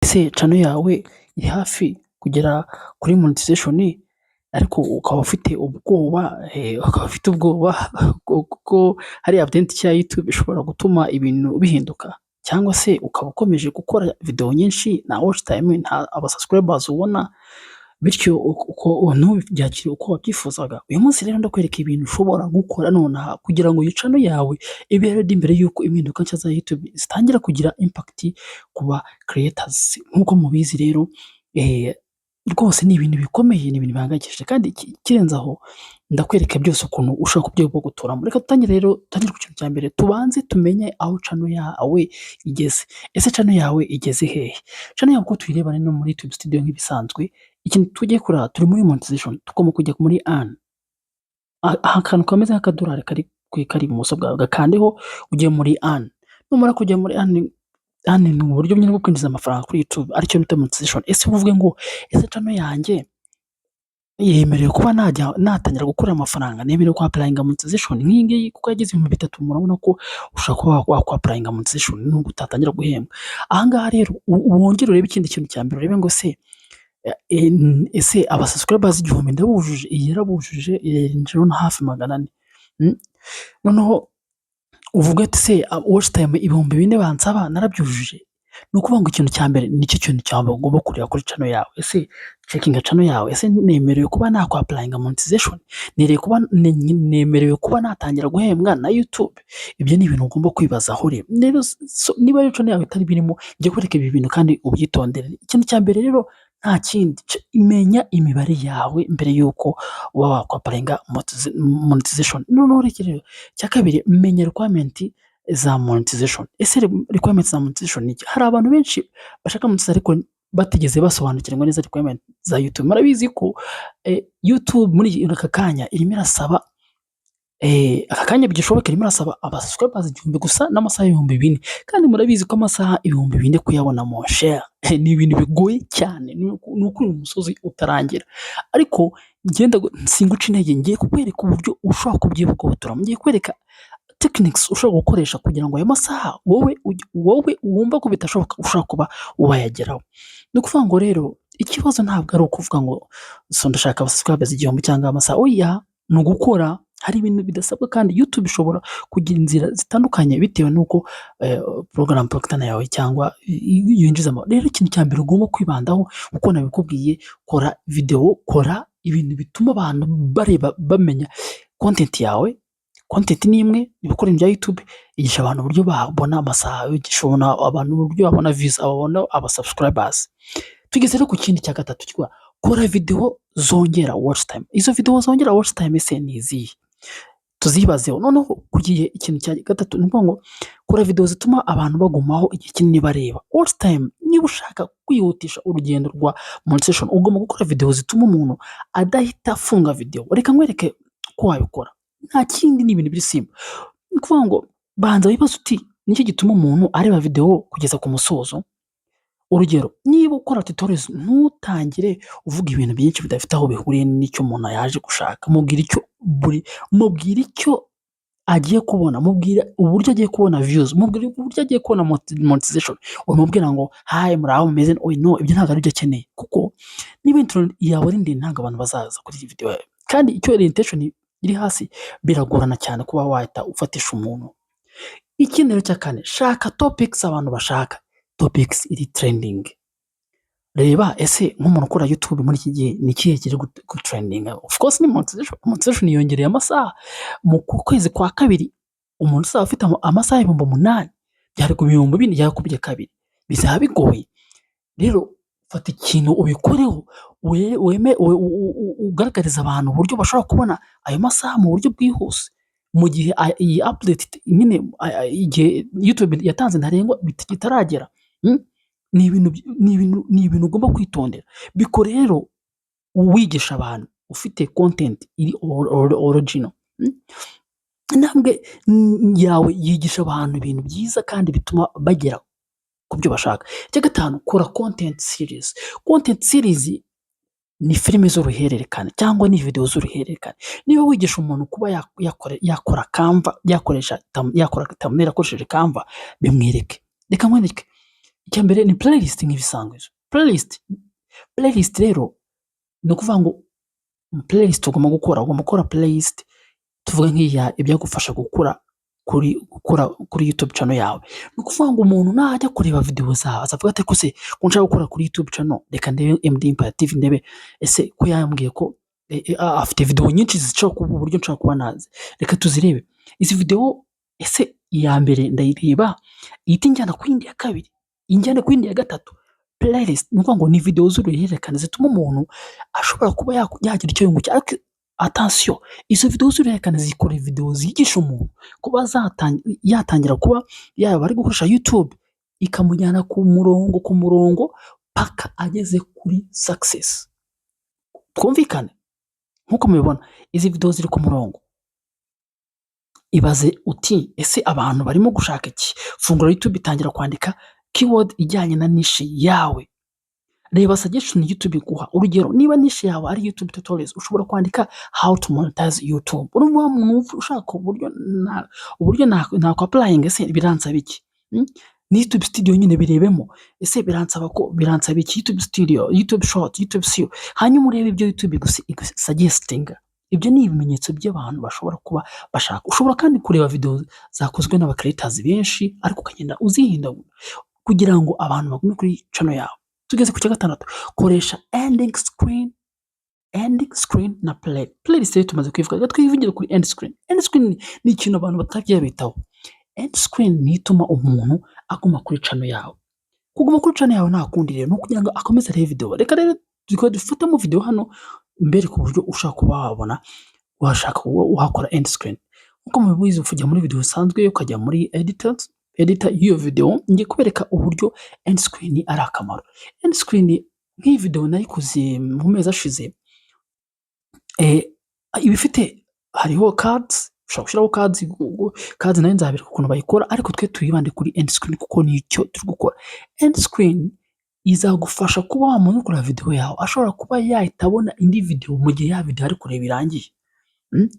Ese channel yawe iri hafi kugera kuri monetization ariko ukaba ufite ubwoba kuko hari update nshya ya YouTube ishobora gutuma ibintu bihinduka, cyangwa se ukaba ukomeje gukora video nyinshi nta watch time nta aba-subscribers ubona, bityo ntubyakire uko wabyifuzaga. Uyu munsi rero ndakwereka ibintu ushobora gukora nonaha kugira ngo iyi channel yawe ibe ready mbere y'uko impinduka nshya za YouTube zitangira kugira impact ku ba creators. Nk'uko mubizi rero rwose ni ibintu bikomeye, ni ibintu bihangayikishije, kandi ikirenze aho ndakwereka byose ukuntu ushobora kubyigobotoramo. Reka dutangire ku kintu cya mbere, tubanze tumenye aho channel yawe igeze. Ese channel yawe igeze hehe? Channel yawe uko tuyireba no muri YouTube studio nk'ibisanzwe, ikintu tugiye kureba turi muri monetization, tugomba kujya muri earn. Akantu kameze nk'akadolari kari ibumoso bwawe gakandeho ugiye muri earn. Numara kujya muri earn ni uburyo bwo kwinjiza amafaranga kuri YouTube, aricyo bita monetization. Ese uvuge ngo ese channel yanjye yemerewe kuba natangira gukora amafaranga, nemerewe ku applyinga monetization nk'iyi ngiyi kuko yagize 3,000. Murabona ko ushobora kuba wakwa applyinga monetization nubwo utatangira guhembwa. Aha ngaha rero wongere urebe ikindi kintu cya mbere, urebe ngo ese aba-subscribers 1000 ndabujuje, iyi yarabujuje yinjira na hafi 400. Noneho uvuga ati se watch time 4,000 bansaba narabyujuje. Ni ukuvuga ngo ikintu cya mbere nicyo kintu cya mbere ugomba kureba kuri channel yawe. Ese checkinga channel yawe, ese nemerewe kuba nakwa applyinga monetization, nemerewe kuba natangira guhembwa na YouTube? Ibyo ni ibintu ugomba kwibazaho rero. Niba rero channel yawe itari birimo, njye kwereka ibi bintu kandi ubyitondere. Ikintu cya mbere rero nta kindi, imenya imibare yawe mbere y'uko uba wakwa applyinga monetization. Noneho rero cya kabiri, menya requirement za monetization. Ese requirement za monetization ni iki? Hari abantu benshi bashaka monetization ariko batigeze basobanukirwa neza requirement za YouTube. Murabizi ko YouTube muri aka kanya irimo irasaba aka kanya bigishoboka irimo irasaba aba-subscribers 1000 gusa n'amasaha 4,000, kandi murabizi ko amasaha 4,000 kuyabona mon cher ni ibintu bigoye cyane, ni ukuri umusozi utarangira. Ariko ngenda singuca intege, ngiye kukwereka uburyo ushobora kubyigobotora, ngiye kwereka techniques ushobora gukoresha kugira ngo ayo masaha wowe wumva ko bitashoboka ushobora kuba wayageraho. Ni ukuvuga ngo rero ikibazo ntabwo ari ukuvuga ngo ndashaka aba-subscribers 1000 cyangwa amasaha. Oya, ni ugukora. Hari ibintu bidasabwa, kandi YouTube ishobora kugira inzira zitandukanye bitewe n'uko program partner yawe cyangwa yinjizamo. Rero ikintu cya mbere ugomba kwibandaho uko nabikubwiye, kora video, kora ibintu bituma abantu bareba bamenya content yawe. Content ni imwe, ibikora ibya YouTube igisha abantu uburyo babona amasaha, igisha abantu uburyo babona views, ababona aba-subscribers. Tugeze rero ku kindi cya gatatu, kora video zongera watch time. Izo video zongera watch time ese ni izihe? Tuzibazeho. Noneho kugiye ikintu cya gatatu, ni ngo kora video zituma abantu bagumaho igihe kinini bareba. Watch time, niba ushaka kwihutisha urugendo rwa monetization, ugomba gukora video zituma umuntu adahita afunga video. Reka nkwereke ko wabikora. Nta kindi, ni ibintu biri simple. Ni ukuvuga ngo banza wibaze uti nicyo gituma umuntu areba video kugeza ku musozo. Urugero, niba ukora tutorials, ntutangire uvuga ibintu byinshi bidafite aho bihuriye n'icyo umuntu yaje gushaka. Mubwira icyo agiye kubona, mubwira uburyo agiye kubona views, mubwira uburyo agiye kubona monetization. Umubwira ngo hi muraho mumeze, no, ibyo ntabwo ari byo akeneye, kuko niba intro yawe ari ndende ntabwo abantu bazaza kuri iyi video yawe, kandi icyo orientation iri hasi biragorana cyane kuba wahita ufatisha umuntu. Ikindi rero cya kane, shaka topics abantu bashaka, topics iri trending. Reba ese nk'umuntu ukora YouTube muri iki gihe ni ikihe kiri ku trending? Of course ni monetization yongereye amasaha. Mu kwezi kwa kabiri umuntu uzaba afite amasaha 8,000 byari ku 2,000 yakubye kabiri, bizaba bigoye. Rero fata ikintu ubikoreho, ugaragariza abantu uburyo bashobora kubona ayo masaha mu buryo bwihuse, mu gihe iyi update nyine igihe YouTube yatanze ntarengwa bitaragera. Ni ibintu ugomba kwitondera. Bikore rero wigisha abantu ufite content iri original. Intambwe yawe yigisha abantu ibintu byiza kandi bituma bagera ku byo bashaka. Icya gatanu, kora content series. Content series ni filime z'uruhererekane cyangwa ni video z'uruhererekane. Niba wigisha umuntu kuba yakora Canva, yakora thumbnail akoresheje Canva, bimwereke. Reka nkwereke icya mbere ni playlist nk'ibisanzwe. Playlist rero ni ukuvuga ngo playlist ugomba gukora playlist tuvuge nk'iya ibyagufasha gukora kuri YouTube channel yawe. Ni ukuvuga ngo umuntu najya kureba video zawe azavuga ati ko se ko nshaka gukora kuri YouTube channel reka ndebe MD Empire TV ndebe ese ko yambwiye ko afite video nyinshi zica ku buryo nshaka kuba nazi, reka tuzirebe izi video. Ese iya mbere ndayireba ihita injyana ku yindi ya kabiri, injyana ku yindi ya gatatu. Playlist ni ukuvuga ngo ni video z'uruhererekane zituma umuntu ashobora kuba yagira icyo yungukira. Ariko attention, izo video z'uruhererekane zikora video zigisha umuntu kuba yatangira kuba yaba ari gukoresha YouTube ikamujyana ku murongo paka ageze kuri success. Twumvikane nkuko mubibona izi video ziri ku murongo. Ibaze uti ese abantu barimo gushaka iki? Fungura YouTube itangira kwandika keyword ijyanye na niche yawe. Reba suggestion YouTube iguha. Urugero niba niche yawe ari YouTube tutorials ushobora kwandika how to monetize YouTube. Urumva umuntu ushaka uburyo nako applying ese biransaba iki? Ni YouTube studio nyine birebemo. Ese biransaba iki? YouTube studio, YouTube short, YouTube SEO. Hanyuma urebe ibyo YouTube suggestinga. Ibyo ni ibimenyetso by'abantu bashobora kuba bashaka. Ushobora kandi kureba video zakozwe n'aba creators benshi ariko ukagenda uzihindagura kugira ngo abantu bagume kuri channel yawe. Tugeze ku cya gatandatu, koresha ending screen na playlist rero tumaze kwivuga. Twivugira kuri end screen. End screen ni ikintu abantu batabyitaho. End screen ni ituma umuntu aguma kuri channel yawe. Kuguma kuri channel yawe nta kundi rero no kugira ngo akomeze arebe video. Reka rero dufatamo video hano mbere ku buryo ushaka kuba wabona washaka uhakora end screen. Uko mubizi ufujya muri video sanzwe ukajya muri editor iyo video ngiye kubereka uburyo end screen ari akamaro. End screen nk'iyi video nayikoze mu mezi ashize ibifite hariho cards, ushobora gushyiraho cards nayo nzabereka ukuntu bayikora ariko twe tuyibande kuri end screen kuko nicyo turi gukora. End screen izagufasha kuba wamuntu kuri video yawe ashobora kuba yahita abona indi video mu gihe ya video ari kureba irangiye.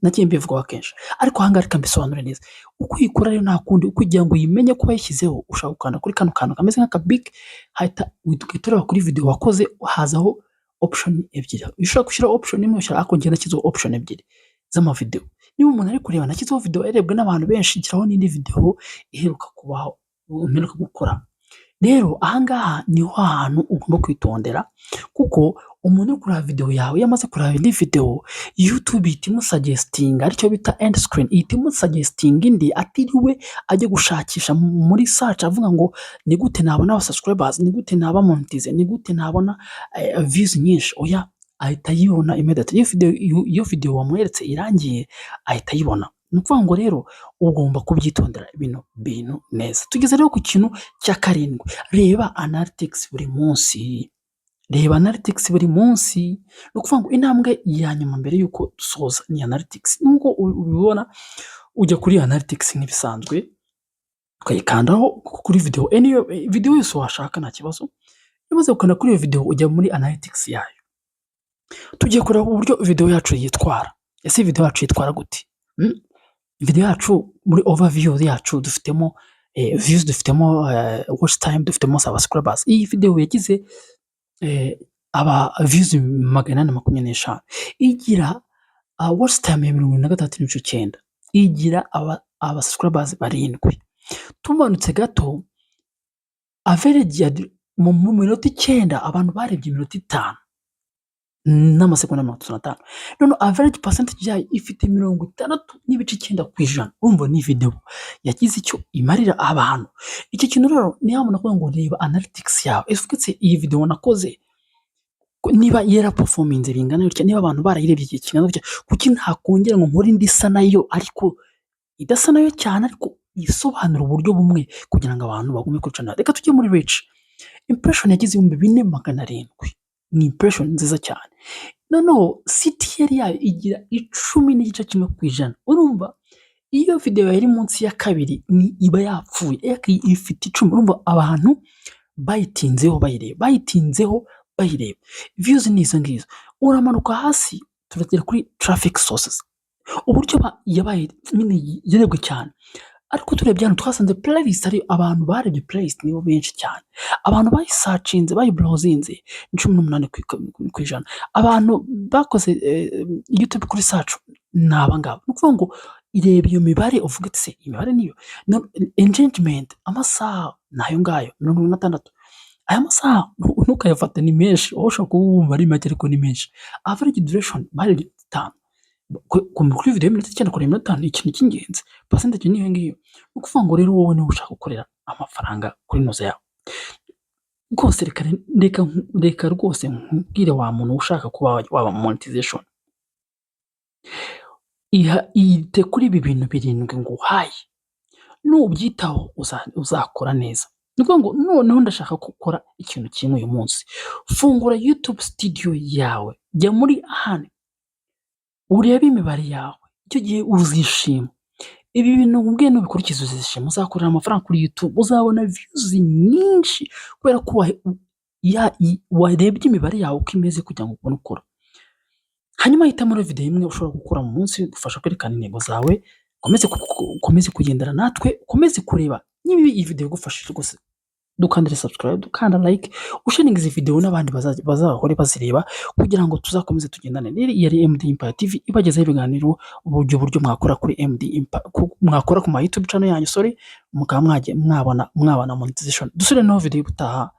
Nagiye mbivuga kenshi ariko hanga reka mbisobanure neza. Uko uyikora rero nta kundi kugira ngo uyimenye kuba yishyizeho ushaka gukanda kuri kano kantu kameze nk'aka big hahita witureba kuri video wakoze hazaho option ebyiri. Ushobora gushyira option imwe ushaka ako ngenda kizo option ebyiri z'ama video. Niba umuntu ari kureba nakizo video erebwe n'abantu benshi giraho n'indi video iheruka kubaho umeruka gukora. Rero ahangaha niho hantu ugomba kwitondera kuko umuntu kuri video yawe yamaze kureba indi video YouTube itimu suggesting aricyo bita end screen itimu suggesting indi atiriwe ajye gushakisha muri search avuga ngo ni gute nabona subscribers, ni gute naba monetize, ni gute nabona views nyinshi. Oya, ahita yibona immediately iyo video wamweretse irangiye ahita yibona. Nukuvuga ngo rero ugomba kubyitondera ibintu neza. Tugeze rero ku kintu cya karindwi, reba analytics buri munsi. Nukuvuga ngo intambwe ya nyuma mbere yuko dusoza ni analytics. Nuko ubibona ujya kuri analytics nk'ibisanzwe ukayikandaho kuri video yose washaka nta kibazo. Umaze gukanda kuri iyo video ujya muri analytics yayo. Tugiye kureba uburyo video yacu yitwara. Ese video yacu yitwara gute? Video yacu muri overview yacu dufitemo views, dufitemo watch time, dufitemo subscribers. Iyi video yagize aba views 825, igira watch time ya 33.9, igira aba subscribers 7. Tumanutse gato average mu minota 9 abantu barebye iminota 5 n'amasegonda 35. None average percentage yayo ifite 66.9%. Urumva ni video yagize icyo imarira abantu. Iki kintu rero ni hamwe nakuvuga ngo reba analytics yawe. Ifukitse iyi video nakoze niba yera performance bingana bityo, niba abantu barayirebye iki kingana bityo, kuki nta kongera ngo nkore indi isa nayo ariko idasa nayo cyane ariko isobanura uburyo bumwe kugira ngo abantu bagume kuri channel. Reka tujye muri reach. Impression yagize 4700. Ni impression nziza cyane. Noneho CTR yayo igira 10.1%. Urumva iyo video yari munsi ya kabiri ni iba yapfuye, ifite 10. Urumva abantu bayitinzeho bayireba. Views ni izo ngizo. Uramanuka hasi turagera kuri traffic sources. Uburyo yabaye yarebwe cyane. ariko turebye hano twasanze playlist ari abantu barebye playlist nibo benshi cyane, abantu bayisacinze bayibrowsinze ni 18 kw'ijana, abantu bakoze YouTube kuri search ni aba ngaba. Ni ukuvuga ngo ireba iyo mibare uvuga ati se imibare niyo engagement amasaha nayo ngayo 66. Aya masaha ntukayafate ni menshi, wowe ushobora kuba wumva ari make ariko ni menshi. Average duration barebye 5 kuri video y'iminota 9 kuri minota 5 ni ikintu cy'ingenzi, percentage niyo ngiyo. Ni ukuvuga ngo rero wowe niba ushaka gukorera amafaranga kuri noze yawe rwose, reka rwose nkubwire wa muntu ushaka kuba waba monetization, ite kuri ibi bintu 7 nguhaye, nubyitaho uzakora neza. Ni ukuvuga ngo noneho ndashaka gukora ikintu kimwe uyu munsi, fungura YouTube studio yawe, jya muri hano urebe imibare yawe, icyo gihe uzishima. Ibi bintu nkubwiye nubikurikiza uzishima, uzakorera amafaranga kuri YouTube, uzabona views nyinshi kubera ko warebye imibare yawe uko imeze kugira ngo ubone ukora. Hanyuma hitamo rero video imwe ushobora gukora mu munsi igufasha kwerekana intego zawe, ukomeze kugendana natwe, ukomeze kureba niba iyi video igufashije rwose dukandire subscribe, dukanda like, usharinga izi video n'abandi bazahore bazireba kugira ngo tuzakomeze tugendane. Rero iyi ari MD Empire TV ibagezaho ibiganiro uburyo mwakora kuri MD Empire, mwakora ku ma YouTube channel yanyu, mukaba mwabona monetization. Dusubire no video ubutaha.